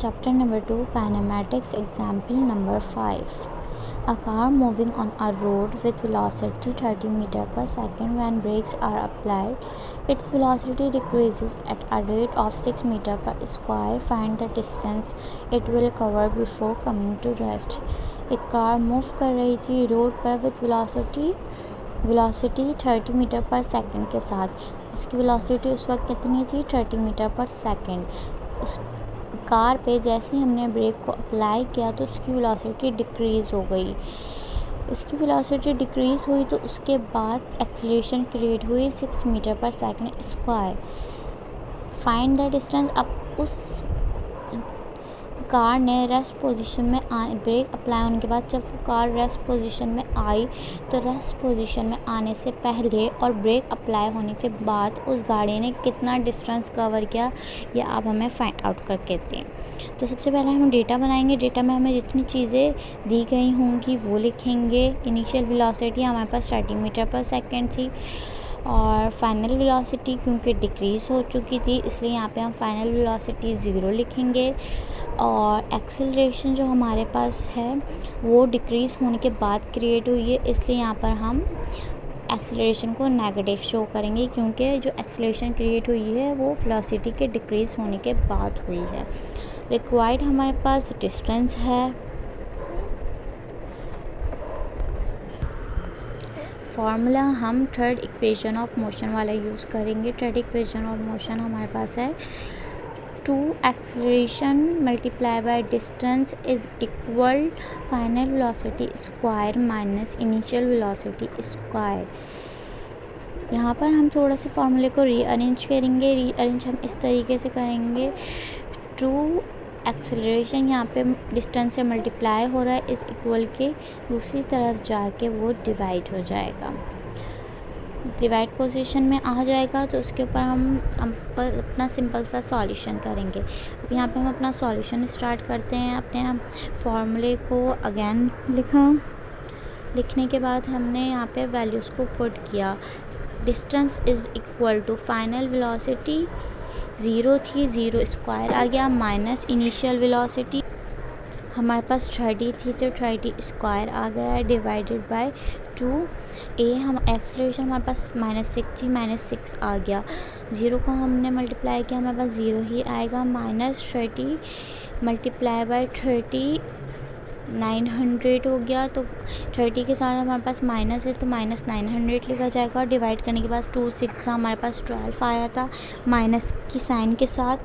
Chapter number 2, Kinematics, example number 5. A car moving on a road with velocity 30 meters per second. When brakes are applied, its velocity decreases at a rate of 6 meters per square. Find the distance it will cover before coming to rest. एक car move कर रही थी road पर with velocity 30 metre पर second के साथ। उसकी velocity उस वक्त कितनी थी? 30 मीटर पर सेकंड। उस कार पे जैसे ही हमने ब्रेक को अप्लाई किया तो उसकी वेलोसिटी डिक्रीज़ हो गई। इसकी वेलोसिटी डिक्रीज़ हुई तो उसके बाद एक्सीलरेशन क्रिएट हुई 6 मीटर पर second square. Find the distance. अब उस कार ने रेस्ट पोजीशन में ब्रेक अप्लाई होने के बाद जब वो कार रेस्ट पोजीशन में आई तो रेस्ट पोजीशन में आने से पहले और ब्रेक अप्लाई होने के बाद उस गाड़ी ने कितना डिस्टेंस कवर किया, ये आप हमें फाइंड आउट करके दें। तो सबसे पहले हम डेटा बनाएंगे। डेटा में हमें जितनी चीज़ें दी गई होंगी वो लिखेंगे। इनिशियल वेलोसिटी हमारे पास 30 मीटर पर सेकेंड थी और फाइनल वेलोसिटी क्योंकि डिक्रीज़ हो चुकी थी इसलिए यहाँ पे हम फाइनल वेलोसिटी 0 लिखेंगे। और एक्सेलरेशन जो हमारे पास है वो डिक्रीज़ होने के बाद क्रिएट हुई है इसलिए यहाँ पर हम एक्सेलरेशन को नेगेटिव शो करेंगे क्योंकि जो एक्सेलरेशन क्रिएट हुई है वो वेलोसिटी के डिक्रीज़ होने के बाद हुई है। रिक्वायर्ड हमारे पास डिस्टेंस है। फॉर्मूला हम थर्ड इक्वेशन ऑफ मोशन वाला यूज़ करेंगे। थर्ड इक्वेशन ऑफ मोशन हमारे पास है 2 acceleration multiplied by distance is equal final velocity square minus initial velocity square। यहाँ पर हम थोड़ा सा फॉर्मूले को रीअरेंज करेंगे। रीअरेंज हम इस तरीके से करेंगे 2 एक्सेलरेशन यहाँ पे डिस्टेंस से मल्टीप्लाई हो रहा है इस इक्वल के दूसरी तरफ जाके वो डिवाइड हो जाएगा, डिवाइड पोजीशन में आ जाएगा तो उसके ऊपर हम अपना सिंपल सा सॉल्यूशन करेंगे। अब यहाँ पे हम अपना सॉल्यूशन स्टार्ट करते हैं। अपने फॉर्मूले को अगेन लिखने के बाद हमने यहाँ पे वैल्यूज़ को पुट किया। Distance is equal to final velocity 0 थी, 0 स्क्वायर आ गया, माइनस इनिशियल वेलोसिटी हमारे पास 30 थी तो 30 स्क्वायर आ गया, डिवाइडेड बाय 2 ए। हम एक्सेलरेशन हमारे पास -6 थी, -6 आ गया। 0 को हमने मल्टीप्लाई किया हमारे पास 0 ही आएगा, -30 मल्टीप्लाई बाय 30 900 हो गया। तो 30 के साथ हमारे पास माइनस है तो -900 लिखा जाएगा। डिवाइड करने के बाद 2 6 हमारे पास 12 आया था माइनस की साइन के साथ।